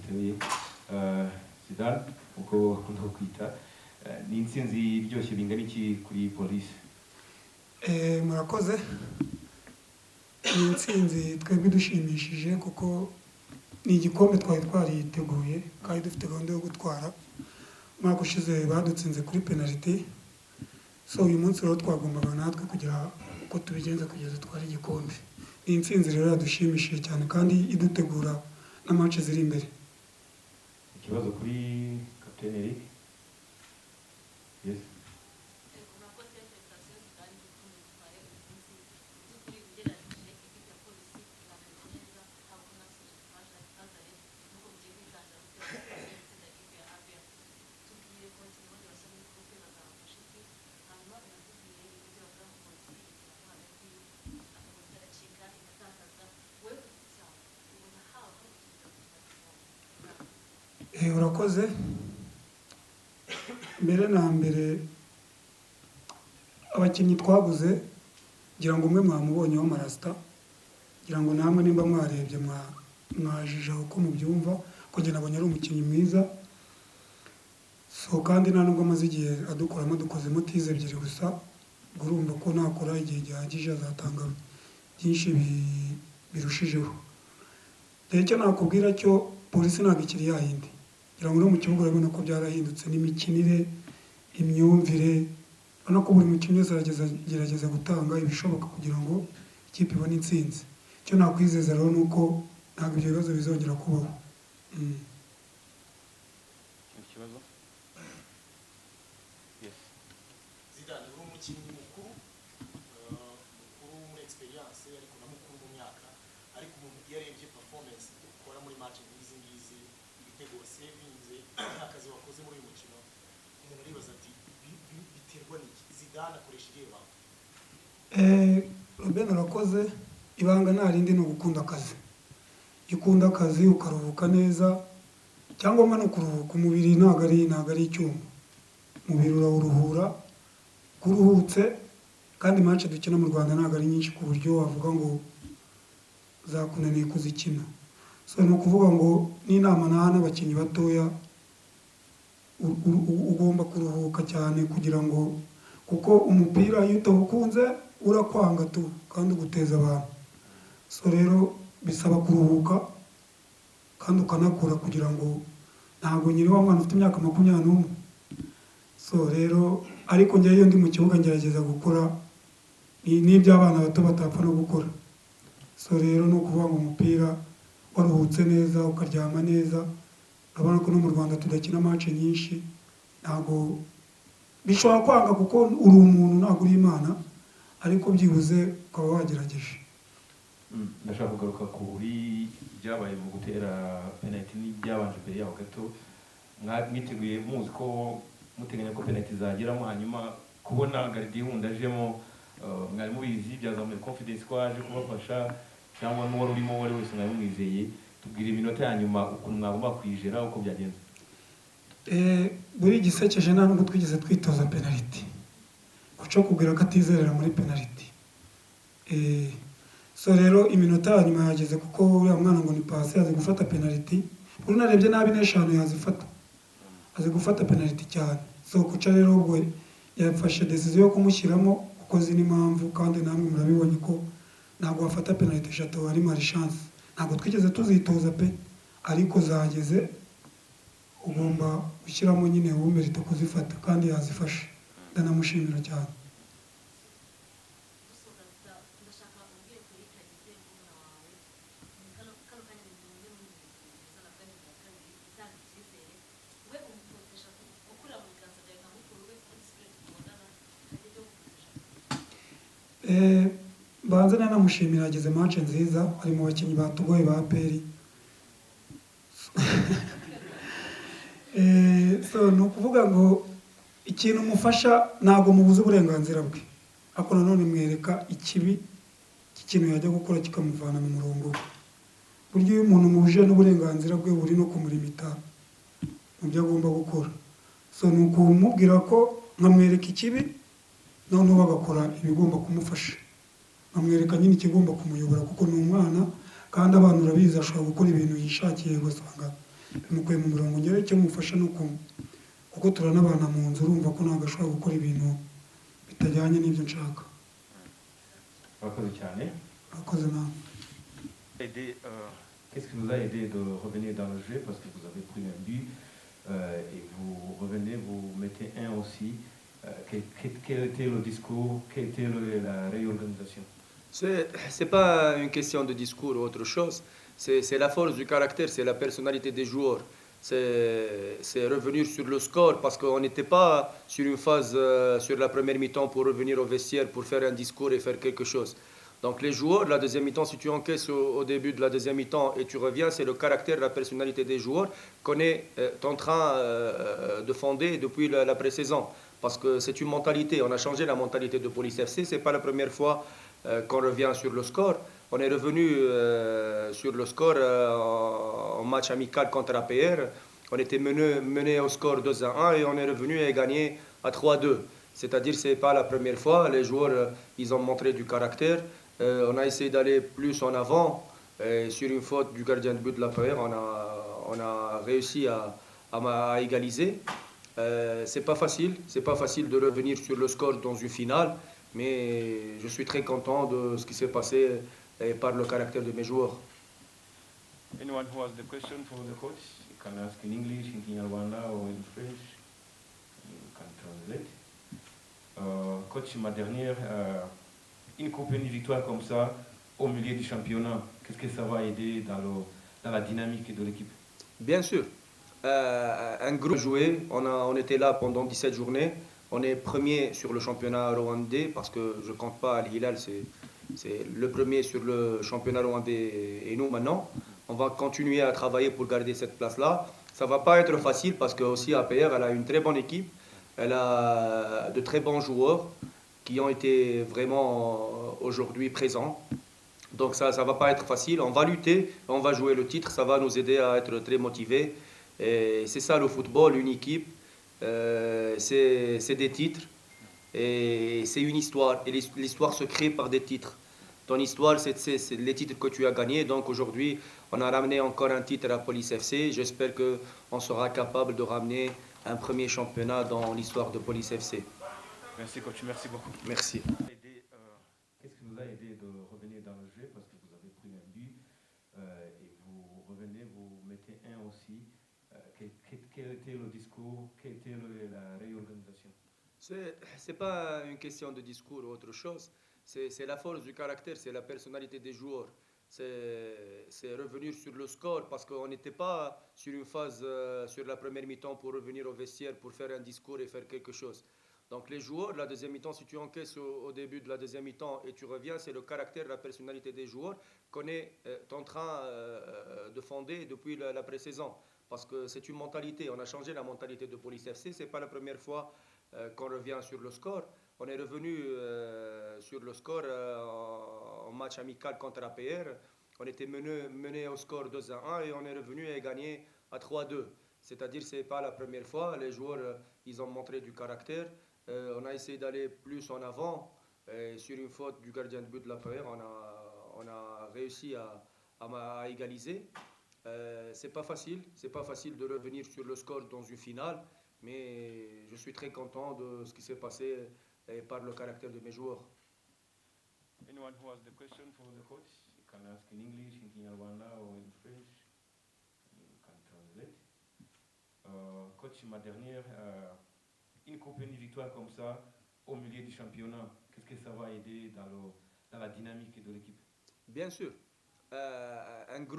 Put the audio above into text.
duteruye Zidane uko akunda kwita ni intsinzi iryoshye bingana iki kuri polisi? Murakoze. Ni intsinzi twebwe dushimishije kuko ni igikombe twari twariteguye kandi dufite gahunda yo gutwara. Umwaka ushize badutsinze kuri penalty, so uyu munsi rero twagombaga natwe kugira uko tubigenza kugeza twari igikombe. Ni intsinzi rero yadushimishije cyane kandi idutegura na match ziri imbere. Ikibazo kuri Captain Eric? Yes. Urakoze. Mbere na mbere abakinnyi twaguze ngira ngo umwe mwamubonyeho Marasta, ngira ngo namwe nimba mwarebye mwajije uko mubyumva ko njye nabonye ari umukinnyi mwiza. So kandi nta nubwo amaze igihe adukoramo dukozemo tize ebyiri gusa, urumva ko nakora igihe gihagije azatanga byinshi birushijeho. Rero icyo nakubwira cyo polisi ntabwo ikiri yayindi, ngira ngo no mu kibuga urabona ko byarahindutse n'imikinire, imyumvire, urabona ko buri mukinnyi wese aragerageza gutanga ibishoboka kugira ngo ikipe ibone intsinzi. Icyo nakwizeza rero ni uko ntabwo ibyo bibazo bizongera kubaho. Ikibazo? Yes. Zidane uri umukinnyi mukuru muri experience ariko na mukuru mu myaka, ariko umuntu yarebye performance ukora muri match nk'izi ngizi, ibitego wasevinze, akazi wakoze muri uyu mukino, umuntu aribaza ati biterwa n'iki? Zidane akoresha irihe banga? Ruben urakoze. Ibanga nta rindi ni ugukunda akazi. Iyo ukunda akazi ukaruhuka neza, cyangwa no kuruhuka, umubiri ntabwo ari icyuma, umubiri urawuruhura. Kuruhutse kandi match dukina mu Rwanda ntabwo ari nyinshi ku buryo wavuga ngo zakunaniye kuzikina. So ni ukuvuga ngo n'inama naha n'abakinnyi batoya, ugomba kuruhuka cyane kugira ngo, kuko umupira iyo utawukunze urakwanga tu kandi uguteza abantu. So rero bisaba kuruhuka kandi ukanakura kugira ngo ntabwo nyiri wa mwana ufite imyaka 21. So rero ariko njye iyo ndi mu kibuga ngerageza gukora n'iby'abana bato batapfa no gukora. So rero no kuvuga ngo umupira waruhutse neza ukaryama neza, urabona ko no mu Rwanda tudakina match nyinshi, ntabwo bishobora kwanga kuko uri umuntu ntabwo uri Imana, ariko byibuze ukaba wagerageje. Ndashaka kugaruka kuri byabaye mu gutera penalty n'ibyabanje imbere yaho gato. Mwiteguye muzi ko muteganya ko penalty zageramo, hanyuma kubona Gardien wundi ajemo, mwari mubizi byazamuye confidence ko aje kubafasha, cyangwa n'uwari urimo wari wese mwari mwizeye? Tubwire iminota ya nyuma ukuntu mwagomba kwijera uko byagenze. Buri gisekeje nta nubwo twigeze twitoza penalty, kuco kubwira ko atizerera muri penalty. So rero iminota ya nyuma yageze kuko uriya mwana ngo ni pass yaze gufata penalty, unarebye nabi n'eshanu yazifata, aze gufata penalty cyane. So kuca rero ubwo yafashe decision yo kumushyiramo kuko zini impamvu, kandi namwe murabibonye ko ntabwo wafata penalty eshatu ari mari chance. Ntabwo twigeze tuzitoza pe, ariko zageze ugomba gushyiramo nyine wumerite kuzifata, kandi yazifashe. Ndanamushimira cyane. Banze nanamushimira, ageze match nziza, ari mu bakinnyi batugoye ba peri. So no kuvuga ngo ikintu mufasha ntabwo mubuze uburenganzira bwe, ariko nanone mwereka ikibi cy'ikintu yajya gukora kikamuvana mu murongo. Buryo iyo umuntu mubuje n'uburenganzira bwe buri no kumulimita mu byo agomba gukora. So ni ukumubwira ko nkamwereka ikibi, noneho bagakora ibigomba kumufasha, nkamwereka nyine ikigomba kumuyobora kuko ni umwana, kandi abantu urabizi ashobora gukora ibintu yishakiye ugasanga bimukuye mu murongo ngewe icyo mufasha ni kuko turanabana mu nzu urumva ko ntabwo ashobora gukora ibintu bitajyanye n'ibyo nshaka. Murakoze cyane. Murakoze nawe. Qu'est-ce qui vous a aidé de revenir dans le jeu parce que vous avez pris un but et vous revenez, vous mettez un aussi. Quel était le discours, quelle était la réorganisation? C'est pas une question de discours ou autre chose. C'est la force du caractère, c'est la personnalité des joueurs. C'est revenir sur le score parce qu'on n'était pas sur une phase sur la première mi-temps pour revenir au vestiaire, pour faire un discours et faire quelque chose. Donc les joueurs, la deuxième mi-temps, si tu encaisses au début de la deuxième mi-temps et tu reviens, c'est le caractère, la personnalité des joueurs qu'on est en train de fonder depuis la pré-saison. Parce que c'est une mentalité, on a changé la mentalité de Police FC, c'est pas la première fois qu'on revient sur le score. On est revenu sur le score en match amical contre APR. On était mené au score 2-1 et on est revenu et gagné à 3-2. C'est-à-dire que ce n'est pas la première fois. Les joueurs, ils ont montré du caractère. On a essayé d'aller plus en avant. Et sur une faute du gardien de but de l'APR, on a réussi à égaliser. C'est pas facile de revenir sur le score dans une finale. Mais je suis très content de ce qui s'est passé et par le caractère de mes joueurs. Anyone who has the question for the coach, you can ask in English, in Kinyarwanda or in French. You can translate. Coach, ma dernière, une coupe, une victoire comme ça, au milieu du championnat, qu'est-ce que ça va aider dans la dynamique de l'équipe? Bien sûr. Un groupe joué, on était là pendant 17 journées. On est premier sur le championnat rwandais parce que je ne compte pas Al-Hilal, c'est le premier sur le championnat rwandais et nous maintenant. On va continuer à travailler pour garder cette place-là. Ça ne va pas être facile parce que aussi APR, elle a une très bonne équipe. Elle a de très bons joueurs qui ont été vraiment aujourd'hui présents. Donc ça ne va pas être facile. On va lutter, on va jouer le titre. Ça va nous aider à être très motivés. Et c'est ça le football, une équipe. C'est des titres et c'est une histoire. Et l'histoire se crée par des titres. Ton histoire, c'est les titres que tu as gagnés. Donc aujourd'hui, on a ramené encore un titre à Police FC. J'espère qu'on sera capable de ramener un premier championnat dans l'histoire de Police FC. Merci coach, merci beaucoup. Merci. Qu'est-ce qui vous a aidé de revenir dans le jeu parce que vous avez pris un but et vous revenez, vous mettez un aussi. Quel était le discours, quelle était la réorganisation? C'est pas une question de discours ou autre chose. C'est la force du caractère, c'est la personnalité des joueurs. C'est revenir sur le score parce qu'on n'était pas sur une phase sur la première mi-temps pour revenir au vestiaire, pour faire un discours et faire quelque chose. Donc les joueurs, la deuxième mi-temps, si tu encaisses au début de la deuxième mi-temps et tu reviens, c'est le caractère, la personnalité des joueurs qu'on est en train de fonder depuis la pré-saison. Parce que c'est une mentalité, on a changé la mentalité de Police FC, ce n'est pas la première fois qu'on revient sur le score. On est revenu sur le score en match amical contre APR. On était mené au score 2-1 et on est revenu et gagné à 3-2. C'est-à-dire que ce n'est pas la première fois. Les joueurs, ils ont montré du caractère. On a essayé d'aller plus en avant. Et sur une faute du gardien de but de l'APR, on a réussi à égaliser. C'est pas facile de revenir sur le score dans une finale, mais je suis très content de ce qui s'est passé et par le caractère de mes joueurs. Anyone who has the question for the coach, you can ask in English, in Kinyarwanda or in French. You can translate. Coach, ma dernière, une coupe, une victoire comme ça, au milieu du championnat, qu'est-ce que ça va aider dans la dynamique de l'équipe? Bien sûr. Un groupe